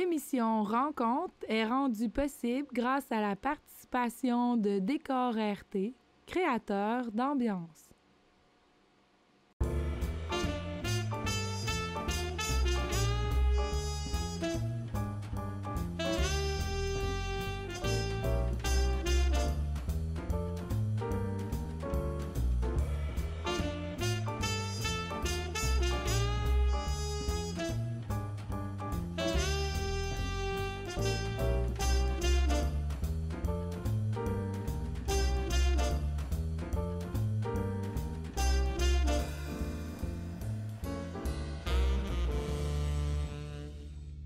L'émission Rencontre est rendue possible grâce à la participation de Décor RT, créateur d'ambiance.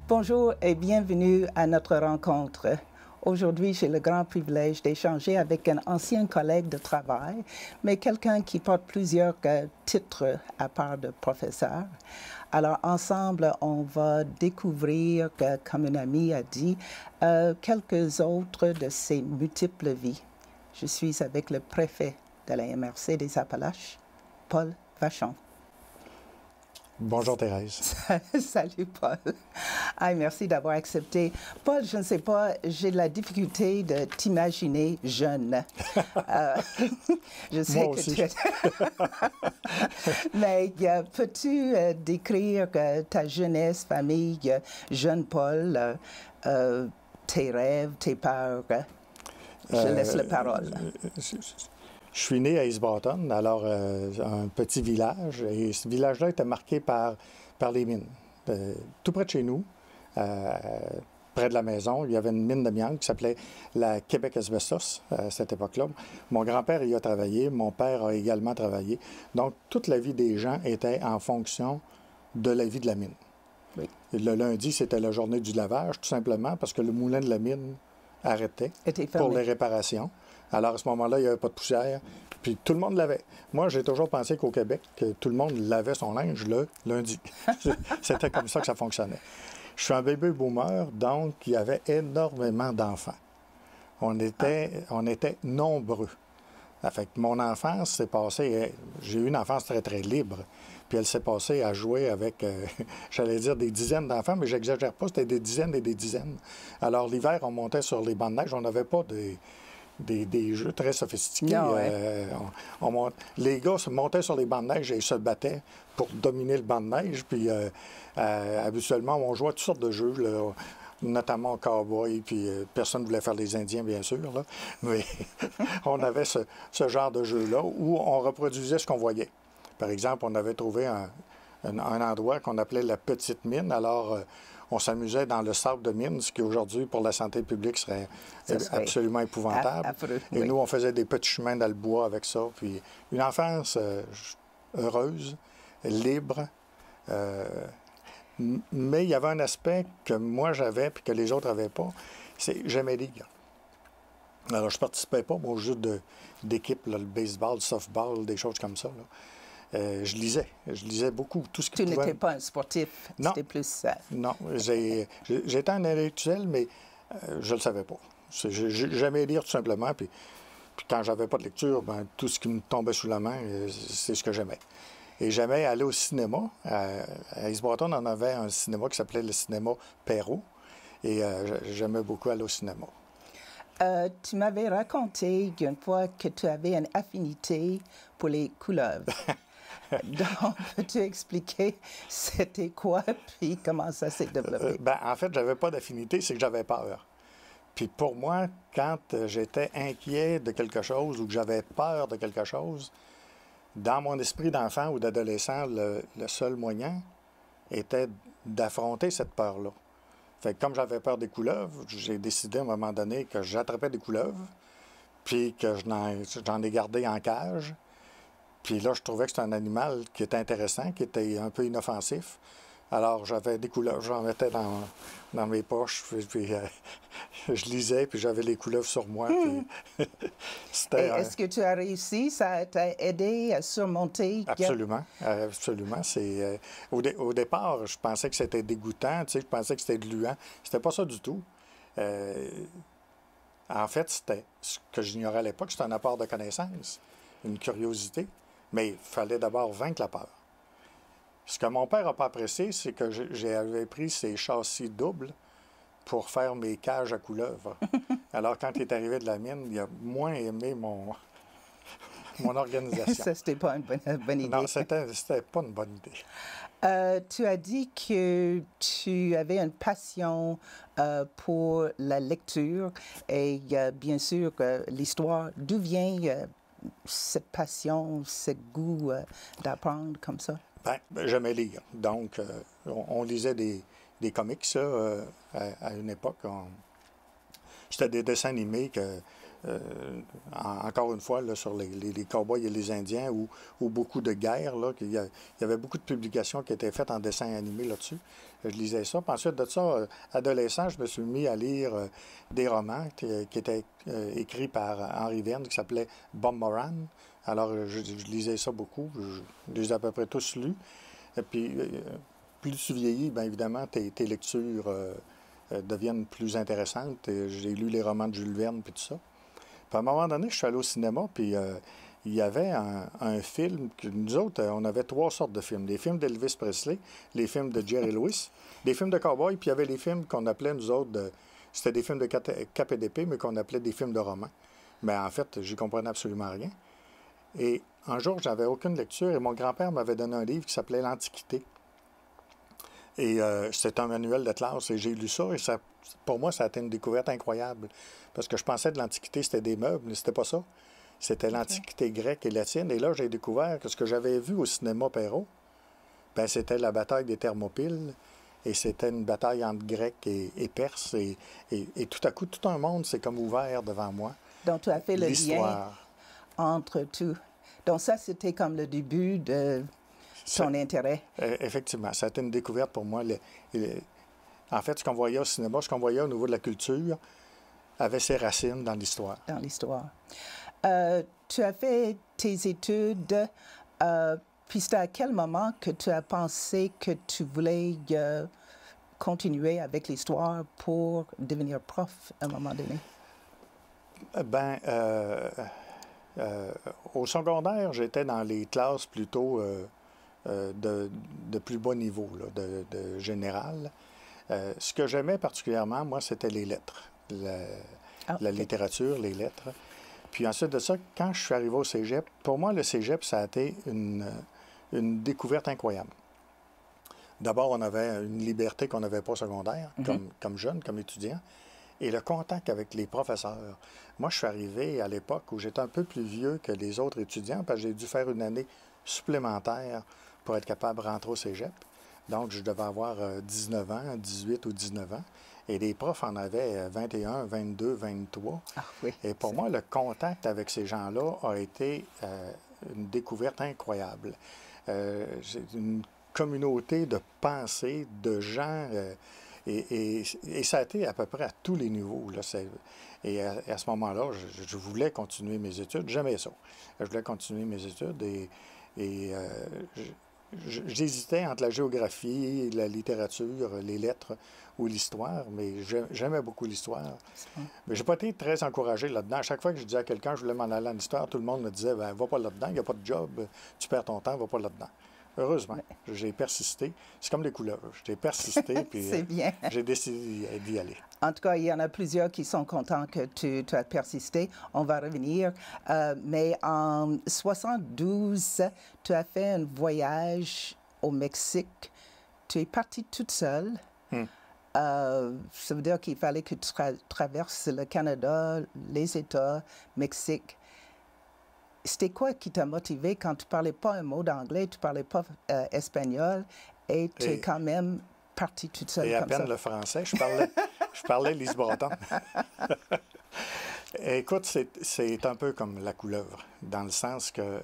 Bonjour et bienvenue à notre rencontre. Aujourd'hui, j'ai le grand privilège d'échanger avec un ancien collègue de travail, mais quelqu'un qui porte plusieurs titres à part de professeur. Alors, ensemble, on va découvrir, comme une amie a dit, quelques autres de ses multiples vies. Je suis avec le préfet de la MRC des Appalaches, Paul Vachon. Bonjour Thérèse. Salut Paul. Merci d'avoir accepté. Paul, je ne sais pas, j'ai de la difficulté de t'imaginer jeune. Je sais Moi que aussi. tu es... Mais peux-tu décrire ta jeunesse, famille, jeune Paul, tes rêves, tes peurs? Je laisse la parole. Je suis né à East Boston, alors un petit village, et ce village-là était marqué par les mines. Tout près de chez nous, près de la maison, il y avait une mine d'amiante qui s'appelait la Québec Asbestos à cette époque-là. Mon grand-père y a travaillé, mon père a également travaillé. Donc, toute la vie des gens était en fonction de la vie de la mine. Oui. Le lundi, c'était la journée du lavage, tout simplement parce que le moulin de la mine arrêtait pour les réparations. Alors, à ce moment-là, il n'y avait pas de poussière, puis tout le monde l'avait. Moi, j'ai toujours pensé qu'au Québec, que tout le monde lavait son linge le lundi. C'était comme ça que ça fonctionnait. Je suis un baby boomer, donc il y avait énormément d'enfants. On était nombreux. Ça fait que mon enfance s'est passée... J'ai eu une enfance très, très libre, puis elle s'est passée à jouer avec, j'allais dire, des dizaines d'enfants, mais j'exagère pas, c'était des dizaines et des dizaines. Alors, l'hiver, on montait sur les bancs de neige, on n'avait pas des jeux très sophistiqués. Non, ouais. Les gars se montaient sur les bancs de neige et se battaient pour dominer le banc de neige. Puis habituellement, on jouait à toutes sortes de jeux, là, notamment au cowboy. Puis personne ne voulait faire les Indiens, bien sûr. Là, mais on avait ce genre de jeu-là où on reproduisait ce qu'on voyait. Par exemple, on avait trouvé un endroit qu'on appelait la petite mine. Alors, on s'amusait dans le sable de mine, ce qui aujourd'hui, pour la santé publique, serait absolument épouvantable. Affreux, et oui. nous, on faisait des petits chemins dans le bois avec ça. Puis une enfance heureuse, libre. Mais il y avait un aspect que moi j'avais et que les autres n'avaient pas. C'est j'aimais lire. Alors, je ne participais pas aux jeux d'équipe, le baseball, le softball, des choses comme ça, là. Je lisais beaucoup, tout ce qui Tu pouvait... n'étais pas un sportif, Non. c'était plus... Non, j'étais un intellectuel, mais je ne le savais pas. J'aimais lire tout simplement, puis quand j'avais pas de lecture, ben, tout ce qui me tombait sous la main, c'est ce que j'aimais. Et j'aimais aller au cinéma. À East Boston, on avait un cinéma qui s'appelait le cinéma Perrault, et j'aimais beaucoup aller au cinéma. Tu m'avais raconté une fois que tu avais une affinité pour les couleuvres. Donc, peux-tu expliquer c'était quoi, puis comment ça s'est développé? En fait, j'avais pas d'affinité, c'est que j'avais peur. Puis pour moi, quand j'étais inquiet de quelque chose ou que j'avais peur de quelque chose, dans mon esprit d'enfant ou d'adolescent, le seul moyen était d'affronter cette peur-là. Fait que comme j'avais peur des couleuvres, j'ai décidé à un moment donné que j'attrapais des couleuvres, puis que j'en ai gardé en cage. Puis là, je trouvais que c'était un animal qui était intéressant, qui était un peu inoffensif. Alors, j'avais des couleuvres, j'en mettais dans mes poches, puis je lisais, puis j'avais les couleuvres sur moi. Puis Est-ce que tu as réussi? Ça t'a aidé à surmonter? Absolument, absolument. Au départ, je pensais que c'était dégoûtant, tu sais, je pensais que c'était gluant. C'était pas ça du tout. En fait, c'était ce que j'ignorais à l'époque, c'était un apport de connaissance, une curiosité. Mais il fallait d'abord vaincre la peur. Ce que mon père n'a pas apprécié, c'est que j'avais pris ces châssis doubles pour faire mes cages à couleuvres. Alors, quand il est arrivé de la mine, il a moins aimé mon organisation. Ça, c'était pas une bonne idée. Non, c'était pas une bonne idée. Tu as dit que tu avais une passion pour la lecture et bien sûr l'histoire. D'où vient cette passion, ce goût d'apprendre comme ça? Bien, j'aimais lire. Donc, on lisait des comics, ça, à une époque. C'était des dessins animés que, encore une fois, là, sur les cow-boys et les Indiens, ou beaucoup de guerres, là, il y avait beaucoup de publications qui étaient faites en dessin animé là-dessus. Je lisais ça. Puis ensuite de ça, adolescent, je me suis mis à lire des romans qui étaient écrits par Henry Verne, qui s'appelait Bob Moran. Alors, je lisais ça beaucoup. Je les ai à peu près tous lus. Et puis, plus tu vieillis, bien évidemment, tes lectures deviennent plus intéressantes. J'ai lu les romans de Jules Verne, puis tout ça. Puis à un moment donné, je suis allé au cinéma, puis il y avait un film, que nous autres, on avait 3 sortes de films. Les films d'Elvis Presley, les films de Jerry Lewis, des films de cowboys, puis il y avait les films qu'on appelait, nous autres, c'était des films de cap et d'épée, mais qu'on appelait des films de romans. Mais en fait, j'y comprenais absolument rien. Et un jour, j'avais aucune lecture, et mon grand-père m'avait donné un livre qui s'appelait L'Antiquité. Et c'était un manuel de classe, et j'ai lu ça, et ça, pour moi, ça a été une découverte incroyable. Parce que je pensais que l'Antiquité, c'était des meubles, mais c'était pas ça. C'était l'Antiquité grecque et latine. Et là, j'ai découvert que ce que j'avais vu au cinéma Perrault, ben, c'était la bataille des Thermopyles. Et c'était une bataille entre Grecs et Perses. Et tout à coup, tout un monde s'est comme ouvert devant moi. Donc, tu as fait le lien entre tout. Donc, ça, c'était comme le début de ton intérêt. Effectivement. Ça a été une découverte pour moi. En fait, ce qu'on voyait au cinéma, ce qu'on voyait au niveau de la culture, avait ses racines dans l'histoire. Dans l'histoire. Tu as fait tes études, puis c'était à quel moment que tu as pensé que tu voulais continuer avec l'histoire pour devenir prof à un moment donné? Bien, au secondaire, j'étais dans les classes plutôt de plus bas niveau, là, de général. Ce que j'aimais particulièrement, moi, c'était les lettres. La littérature, les lettres. Puis ensuite de ça, quand je suis arrivé au cégep, pour moi, le cégep, ça a été une découverte incroyable. D'abord, on avait une liberté qu'on n'avait pas au secondaire, comme jeune, comme étudiant, et le contact avec les professeurs. Moi, je suis arrivé à l'époque où j'étais un peu plus vieux que les autres étudiants, parce que j'ai dû faire une année supplémentaire pour être capable de rentrer au cégep. Donc, je devais avoir 19 ans, 18 ou 19 ans. Et les profs en avaient 21, 22, 23. Ah, oui, et pour moi, le contact avec ces gens-là a été une découverte incroyable. C'est une communauté de pensée, de gens, et ça a été à peu près à tous les niveaux. Là. Et à ce moment-là, je voulais continuer mes études. J'aimais ça. Je voulais continuer mes études et j'hésitais entre la géographie, la littérature, les lettres ou l'histoire, mais j'aimais beaucoup l'histoire. Mais je n'ai pas été très encouragé là-dedans. À chaque fois que je disais à quelqu'un que je voulais m'en aller en histoire, tout le monde me disait ben, va pas là-dedans, il n'y a pas de job, tu perds ton temps, va pas là-dedans. Heureusement, j'ai persisté. C'est comme les couleuvres. J'ai persisté, puis j'ai décidé d'y aller. En tout cas, il y en a plusieurs qui sont contents que tu as persisté. On va revenir. Mais en 1972, tu as fait un voyage au Mexique. Tu es partie toute seule. Ça veut dire qu'il fallait que tu traverses le Canada, les États, Mexique. C'était quoi qui t'a motivé quand tu ne parlais pas un mot d'anglais, tu ne parlais pas espagnol, et tu es quand même partie toute seule comme ça? Et à peine le français, je parlais Lise-Breton. Écoute, c'est un peu comme la couleuvre, dans le sens que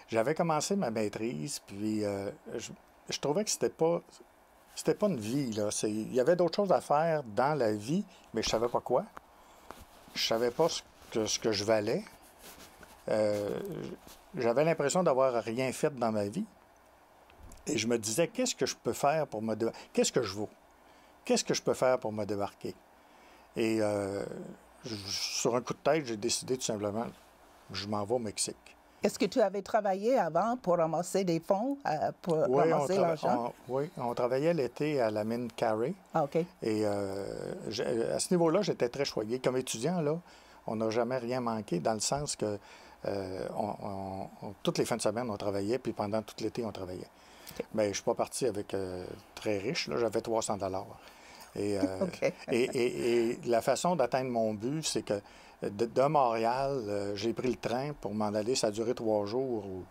j'avais commencé ma maîtrise, puis je trouvais que c'était pas une vie, là. Il y avait d'autres choses à faire dans la vie, mais je ne savais pas quoi. Je ne savais pas ce que je valais. J'avais l'impression d'avoir rien fait dans ma vie. Et je me disais, qu'est-ce que je peux faire pour me débarquer? Qu'est-ce que je vaux? Qu'est-ce que je peux faire pour me débarquer? Et sur un coup de tête, j'ai décidé tout simplement, je m'en vais au Mexique. Est-ce que tu avais travaillé avant pour ramasser des fonds, pour ramasser l'argent? Oui, on travaillait l'été à la mine Carey. Ah, OK. Et à ce niveau-là, j'étais très choyé. Comme étudiant, là, on n'a jamais rien manqué dans le sens que toutes les fins de semaine, on travaillait, puis pendant tout l'été, on travaillait. Okay. Mais je ne suis pas parti avec très riche. Là, j'avais 300 $. Okay. et la façon d'atteindre mon but, c'est que de Montréal, j'ai pris le train pour m'en aller. Ça a duré 3 jours ou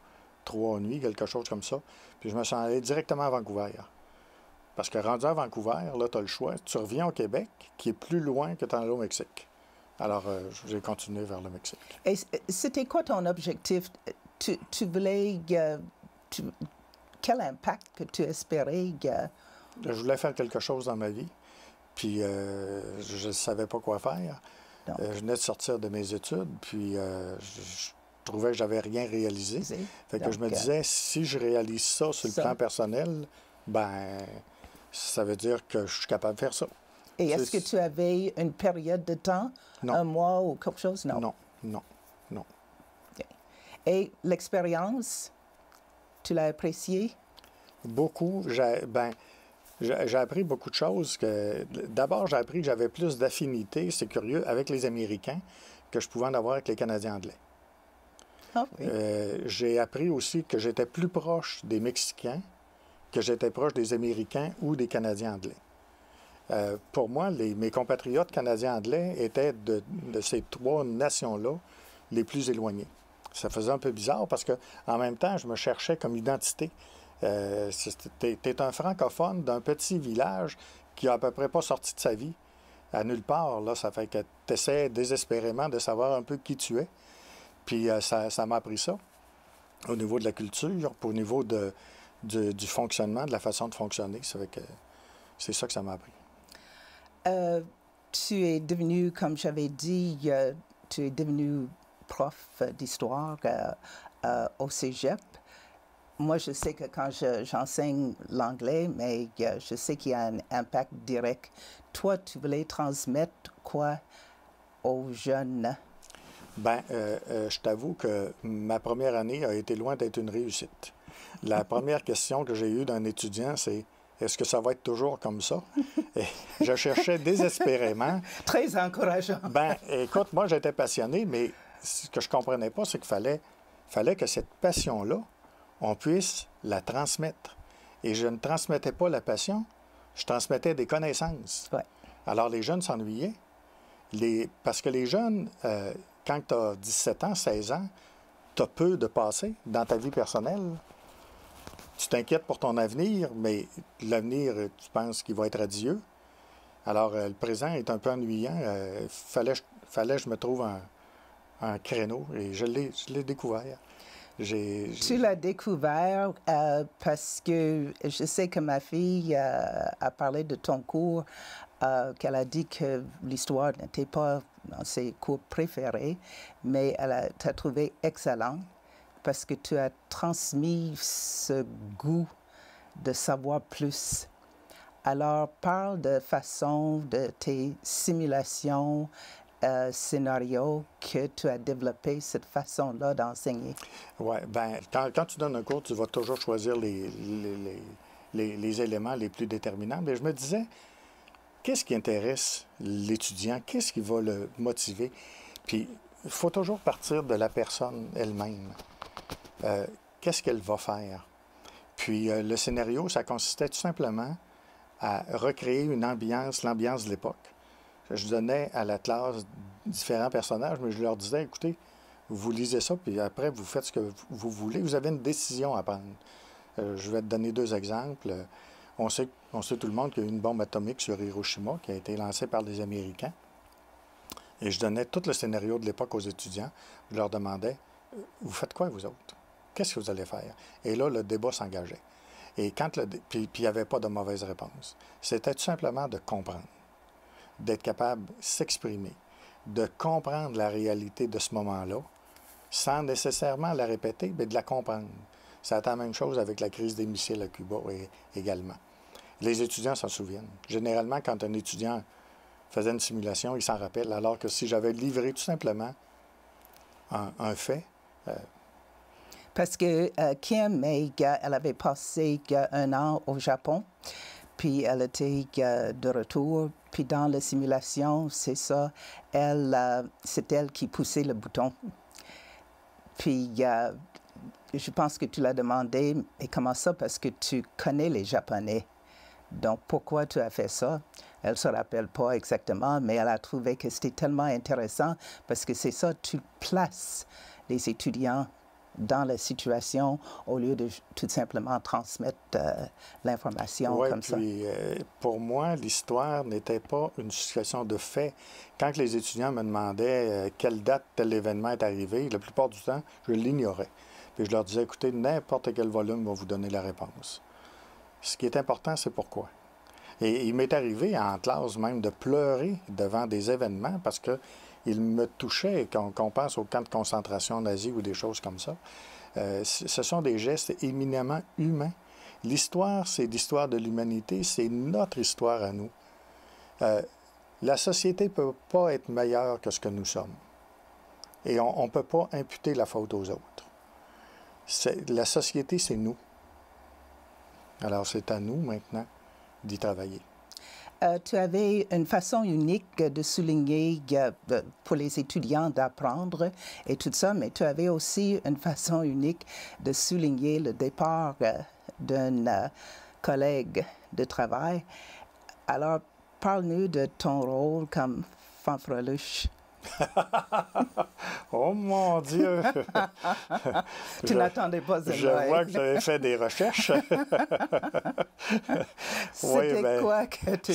3 nuits, quelque chose comme ça. Puis je me suis allé directement à Vancouver. Parce que rendu à Vancouver, là, tu as le choix. Tu reviens au Québec, qui est plus loin que t'en aller au Mexique. Alors, j'ai continué vers le Mexique. Et c'était quoi ton objectif? Tu voulais... quel impact que tu espérais? Je voulais faire quelque chose dans ma vie. Puis, je ne savais pas quoi faire. Je venais de sortir de mes études, puis je trouvais que je n'avais rien réalisé. Fait que je me disais, si je réalise ça sur le plan personnel, ben ça veut dire que je suis capable de faire ça. Et est-ce que tu avais une période de temps, non. Un mois ou quelque chose? Non. Okay. Et l'expérience, tu l'as appréciée? Beaucoup. J'ai appris beaucoup de choses. D'abord, j'ai appris que j'avais plus d'affinité, c'est curieux, avec les Américains que je pouvais en avoir avec les Canadiens anglais. Ah, oui. J'ai appris aussi que j'étais plus proche des Mexicains que j'étais proche des Américains ou des Canadiens anglais. Pour moi, mes compatriotes canadiens anglais étaient de ces 3 nations-là les plus éloignés. Ça faisait un peu bizarre parce qu'en même temps, je me cherchais comme identité. T'es un francophone d'un petit village qui a à peu près pas sorti de sa vie à nulle part. Là, ça fait que tu essaies désespérément de savoir un peu qui tu es. Puis ça m'a appris ça au niveau de la culture, puis au niveau du fonctionnement, de la façon de fonctionner. Ça fait que c'est ça que ça m'a appris. Tu es devenu, comme j'avais dit, tu es devenu prof d'histoire au cégep. Moi, je sais que quand j'enseigne l'anglais, mais je sais qu'il y a un impact direct. Toi, tu voulais transmettre quoi aux jeunes? Bien, je t'avoue que ma première année a été loin d'être une réussite. La première question que j'ai eue d'un étudiant, c'est « Est-ce que ça va être toujours comme ça? » Et je cherchais désespérément. Très encourageant. Bien, écoute, moi, j'étais passionné, mais ce que je ne comprenais pas, c'est qu'il fallait que cette passion-là, on puisse la transmettre. Et je ne transmettais pas la passion, je transmettais des connaissances. Ouais. Alors, les jeunes s'ennuyaient. Parce que les jeunes, quand tu as 17 ans, 16 ans, tu as peu de passé dans ta vie personnelle. Tu t'inquiètes pour ton avenir, mais l'avenir, tu penses qu'il va être radieux. Alors, le présent est un peu ennuyant. Fallait que je me trouve un créneau, et je l'ai découvert. Tu l'as découvert parce que je sais que ma fille a parlé de ton cours, qu'elle a dit que l'histoire n'était pas dans ses cours préférés, mais t'a trouvé excellent parce que tu as transmis ce goût de savoir plus. Alors, parle de façon de tes simulations, scénario que tu as développé cette façon-là d'enseigner? Oui, bien, quand tu donnes un cours, tu vas toujours choisir les éléments les plus déterminants. Mais je me disais, qu'est-ce qui intéresse l'étudiant? Qu'est-ce qui va le motiver? Puis, il faut toujours partir de la personne elle-même. Qu'est-ce qu'elle va faire? Puis, le scénario, ça consistait tout simplement à recréer l'ambiance de l'époque. Je donnais à la classe différents personnages, mais je leur disais, écoutez, vous lisez ça, puis après, vous faites ce que vous voulez. Vous avez une décision à prendre. Je vais te donner 2 exemples. On sait tout le monde qu'il y a eu une bombe atomique sur Hiroshima qui a été lancée par les Américains. Et je donnais tout le scénario de l'époque aux étudiants. Je leur demandais, vous faites quoi, vous autres? Qu'est-ce que vous allez faire? Et là, le débat s'engageait. Et puis il n'y avait pas de mauvaise réponse. C'était tout simplement de comprendre, d'être capable de s'exprimer, de comprendre la réalité de ce moment-là, sans nécessairement la répéter, mais de la comprendre. Ça a été la même chose avec la crise des missiles à Cuba également. Les étudiants s'en souviennent. Généralement, quand un étudiant faisait une simulation, il s'en rappelle, alors que si j'avais livré tout simplement un fait, Parce que Kim, elle avait passé 1 an au Japon, puis elle était de retour. Puis dans la simulation, c'est ça, c'est elle qui poussait le bouton. Puis je pense que tu l'as demandé, et comment ça? Parce que tu connais les Japonais. Donc, pourquoi tu as fait ça? Elle ne se rappelle pas exactement, mais elle a trouvé que c'était tellement intéressant parce que c'est ça, tu places les étudiants dans la situation au lieu de tout simplement transmettre l'information comme ça. Oui, puis pour moi, l'histoire n'était pas une situation de fait. Quand les étudiants me demandaient quelle date tel événement est arrivé, la plupart du temps, je l'ignorais. Puis je leur disais, écoutez, n'importe quel volume va vous donner la réponse. Ce qui est important, c'est pourquoi. Et il m'est arrivé en classe même de pleurer devant des événements parce qu'il me touchait, qu'on pense au camp de concentration nazi ou des choses comme ça. Ce sont des gestes éminemment humains. L'histoire, c'est l'histoire de l'humanité, c'est notre histoire à nous. La société ne peut pas être meilleure que ce que nous sommes. Et on ne peut pas imputer la faute aux autres. La société, c'est nous. Alors, c'est à nous, maintenant, d'y travailler. Tu avais une façon unique de souligner pour les étudiants d'apprendre et tout ça, mais tu avais aussi une façon unique de souligner le départ d'un collègue de travail. Alors, parle-nous de ton rôle comme fanfreluche. Oh mon Dieu! Tu n'attendais pas ça. Je vois que tu avais fait des recherches. C'était quoi que tu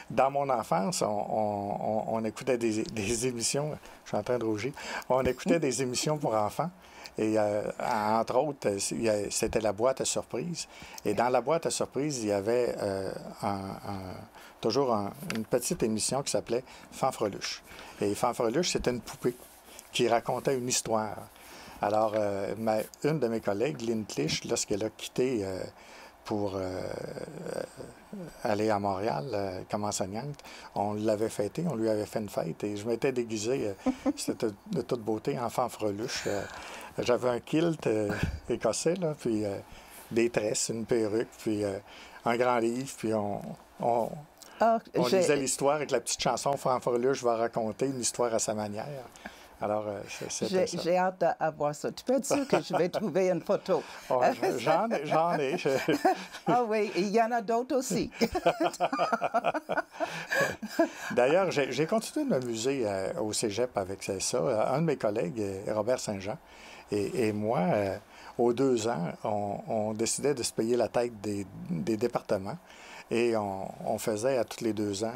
dans mon enfance, on écoutait des émissions. Je suis en train de rougir. On écoutait des émissions pour enfants. Et entre autres, c'était la boîte à surprise. Et dans la boîte à surprise, il y avait toujours une petite émission qui s'appelait Fanfreluche. Et Fanfreluche, c'était une poupée qui racontait une histoire. Alors, une de mes collègues, Lynn Clich, lorsqu'elle a quitté pour aller à Montréal comme enseignante, on l'avait fêtée, on lui avait fait une fête. Et je m'étais déguisé, c'était de toute beauté, en Fanfreluche. J'avais un kilt écossais, là, puis des tresses, une perruque, puis un grand livre, puis on lisait l'histoire avec la petite chanson « Fanfreluche va raconter une histoire à sa manière ». Alors, c'était ça. J'ai hâte d'avoir ça. Tu peux être sûr que je vais trouver une photo. Oh, j'en ai. Ah oui, il y en a d'autres aussi. D'ailleurs, j'ai continué de m'amuser au cégep avec ça. Un de mes collègues, Robert Saint-Jean, et moi, aux 2 ans, on décidait de se payer la tête des départements et on faisait à tous les 2 ans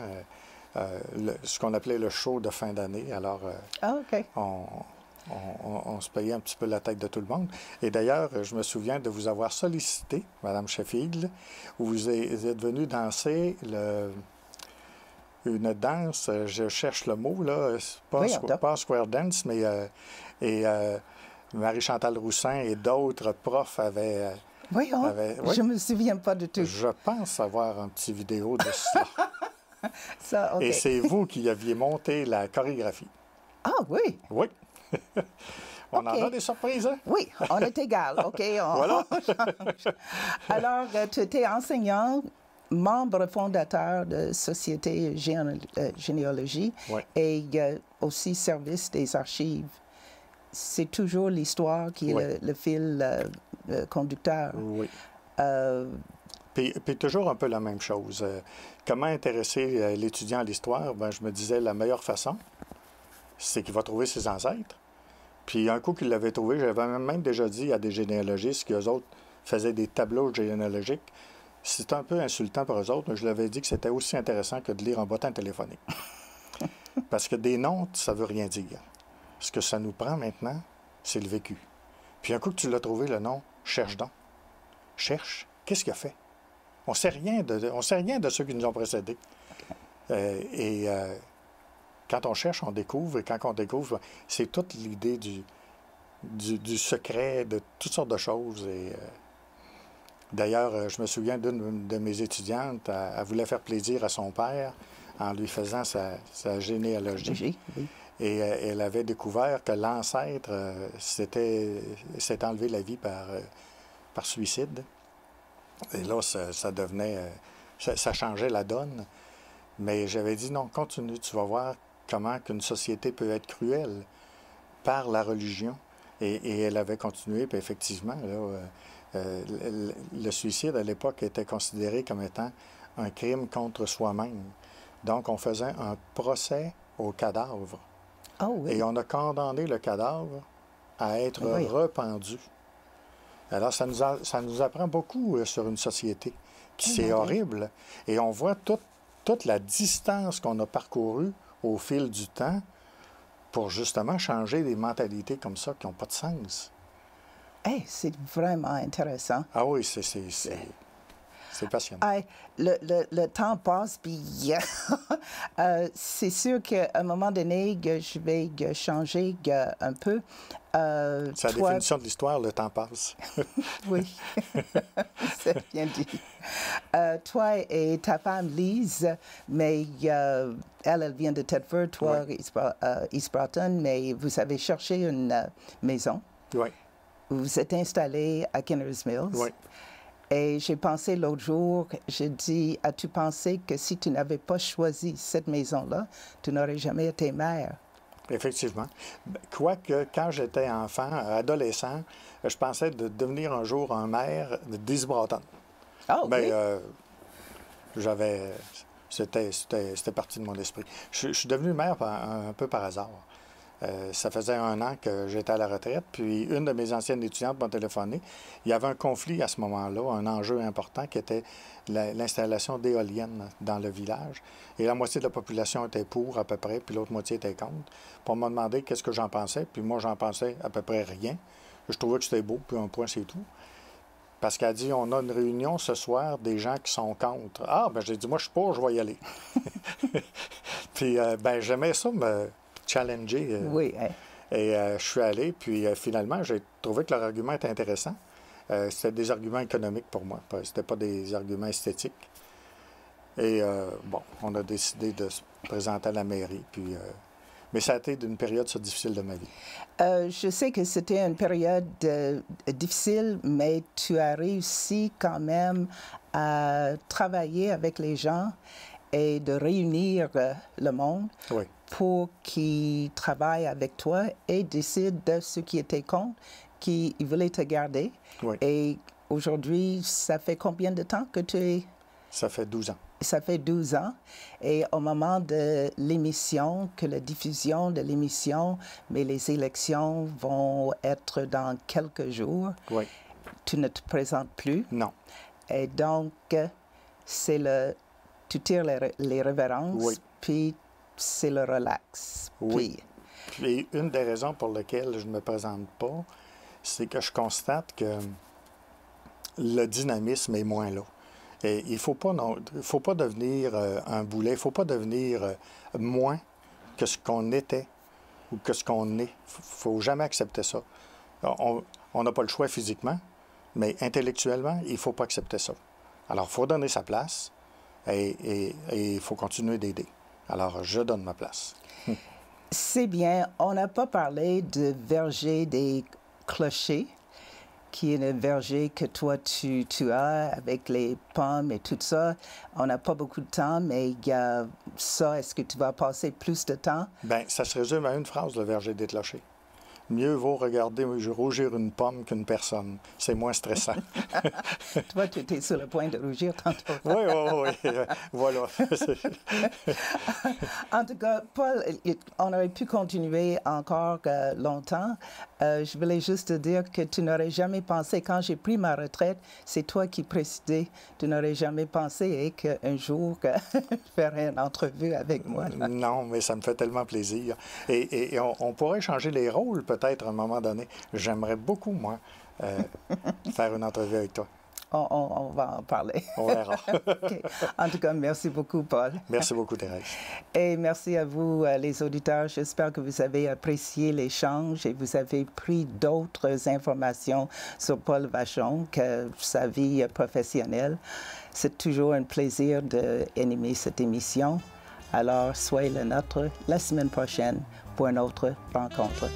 ce qu'on appelait le show de fin d'année. Alors, on se payait un petit peu la tête de tout le monde. Et d'ailleurs, je me souviens de vous avoir sollicité, Mme Sheffield, où vous êtes venu danser une danse, je cherche le mot, là, pas square dance, mais Marie-Chantal Roussin et d'autres profs avaient... Oui, je ne me souviens pas du tout. Je pense avoir un petit vidéo de cela. Ça, Et c'est vous qui aviez monté la chorégraphie. Ah oui? Oui. On en a des surprises, hein? Oui, on est égal. OK. Voilà. Alors, tu étais enseignant, membre fondateur de Société Généalogie et aussi service des archives. C'est toujours l'histoire qui est le fil conducteur. Oui. Puis toujours un peu la même chose. Comment intéresser l'étudiant à l'histoire? Bien, je me disais, la meilleure façon, c'est qu'il va trouver ses ancêtres. Puis un coup qu'il l'avait trouvé, j'avais même déjà dit à des généalogistes qu'eux autres faisaient des tableaux généalogiques. C'est un peu insultant pour eux autres, mais je leur avais dit que c'était aussi intéressant que de lire un bottin téléphonique. Parce que des noms, ça ne veut rien dire. Ce que ça nous prend maintenant, c'est le vécu. Puis un coup que tu l'as trouvé, le nom, cherche donc. Cherche. Qu'est-ce qu'il a fait? On ne sait rien de ceux qui nous ont précédés. Quand on cherche, on découvre. Et quand on découvre, c'est toute l'idée du secret, de toutes sortes de choses. Et d'ailleurs, je me souviens d'une de mes étudiantes, elle voulait faire plaisir à son père en lui faisant sa généalogie. Oui. Et elle avait découvert que l'ancêtre s'était enlevé la vie par suicide. Et là, ça devenait... ça changeait la donne. Mais j'avais dit, non, continue, tu vas voir comment qu'une société peut être cruelle par la religion. Et elle avait continué, puis effectivement, là, le suicide, à l'époque, était considéré comme étant un crime contre soi-même. Donc, on faisait un procès au cadavre. Oh, oui. Et on a condamné le cadavre à être rependu. Alors, ça nous apprend beaucoup sur une société. C'est horrible. Et on voit toute la distance qu'on a parcourue au fil du temps pour justement changer des mentalités comme ça qui n'ont pas de sens. Hey, c'est vraiment intéressant. Ah oui, c'est passionnant. Hey, le temps passe, puis c'est sûr qu'à un moment donné, je vais changer un peu. C'est la définition de l'histoire, le temps passe. Oui, c'est bien dit. Toi et ta femme Lise, mais elle vient de Thetford, toi, oui. East Broughton, mais vous avez cherché une maison. Oui. Vous vous êtes installé à Kinners Mills. Oui. Et j'ai pensé l'autre jour, j'ai dit, as-tu pensé que si tu n'avais pas choisi cette maison-là, tu n'aurais jamais été mère? Effectivement. Quoique, quand j'étais enfant, adolescent, je pensais de devenir un jour un maire d'East Broughton. Ah, oui? Mais c'était parti de mon esprit. Je suis devenu maire un peu par hasard. Ça faisait 1 an que j'étais à la retraite, puis une de mes anciennes étudiantes m'a téléphoné. Il y avait un conflit à ce moment-là, un enjeu important qui était l'installation d'éoliennes dans le village. Et la moitié de la population était pour à peu près, puis l'autre moitié était contre. Puis on m'a demandé qu'est-ce que j'en pensais, puis moi j'en pensais à peu près rien. Je trouvais que c'était beau, puis un point c'est tout. Parce qu'elle a dit, on a une réunion ce soir des gens qui sont contre. Ah, ben j'ai dit, moi je suis pour, je vais y aller. Puis ben j'aimais ça me challenger. Oui. Et je suis allé, puis finalement, j'ai trouvé que leur argument était intéressant. C'était des arguments économiques pour moi, c'était pas des arguments esthétiques. Et bon, on a décidé de se présenter à la mairie, puis... mais ça a été une période difficile de ma vie. Je sais que c'était une période difficile, mais tu as réussi quand même à travailler avec les gens et de réunir le monde. Oui. Pour qu'ils travaillent avec toi et décident de ceux qui étaient contre, qui voulaient te garder. Oui. Et aujourd'hui, ça fait combien de temps que tu es... Ça fait 12 ans. Ça fait 12 ans. Et au moment de l'émission, que la diffusion de l'émission, mais les élections vont être dans quelques jours, oui. Tu ne te présentes plus. Non. Et donc, tu tires les révérences, oui. Puis c'est le relax. Oui. Puis une des raisons pour lesquelles je ne me présente pas, c'est que je constate que le dynamisme est moins là. Et il ne faut pas devenir un boulet, il ne faut pas devenir moins que ce qu'on était ou que ce qu'on est. Il ne faut jamais accepter ça. On n'a pas le choix physiquement, mais intellectuellement, il ne faut pas accepter ça. Alors, il faut donner sa place et il faut continuer d'aider. Alors, je donne ma place. C'est bien. On n'a pas parlé de verger des clochers, qui est le verger que toi, tu as avec les pommes et tout ça. On n'a pas beaucoup de temps, mais il y a ça. Est-ce que tu vas passer plus de temps? Bien, ça se résume à une phrase, le verger des clochers. Mieux vaut regarder rougir une pomme qu'une personne. C'est moins stressant. Toi, tu étais sur le point de rougir tantôt. Oui, voilà. En tout cas, Paul, on aurait pu continuer encore longtemps. Je voulais juste te dire que tu n'aurais jamais pensé, quand j'ai pris ma retraite, c'est toi qui présidais. Tu n'aurais jamais pensé qu'un jour, je ferais une entrevue avec moi. Non, mais ça me fait tellement plaisir. Et on pourrait changer les rôles, peut-être, à un moment donné. J'aimerais beaucoup, moi, faire une entrevue avec toi. On va en parler. On verra. Okay. En tout cas, merci beaucoup, Paul. Merci beaucoup, Thérèse. Et merci à vous, les auditeurs. J'espère que vous avez apprécié l'échange et vous avez pris d'autres informations sur Paul Vachon que sa vie professionnelle. C'est toujours un plaisir d'animer cette émission. Alors, soyez le nôtre la semaine prochaine pour une autre rencontre.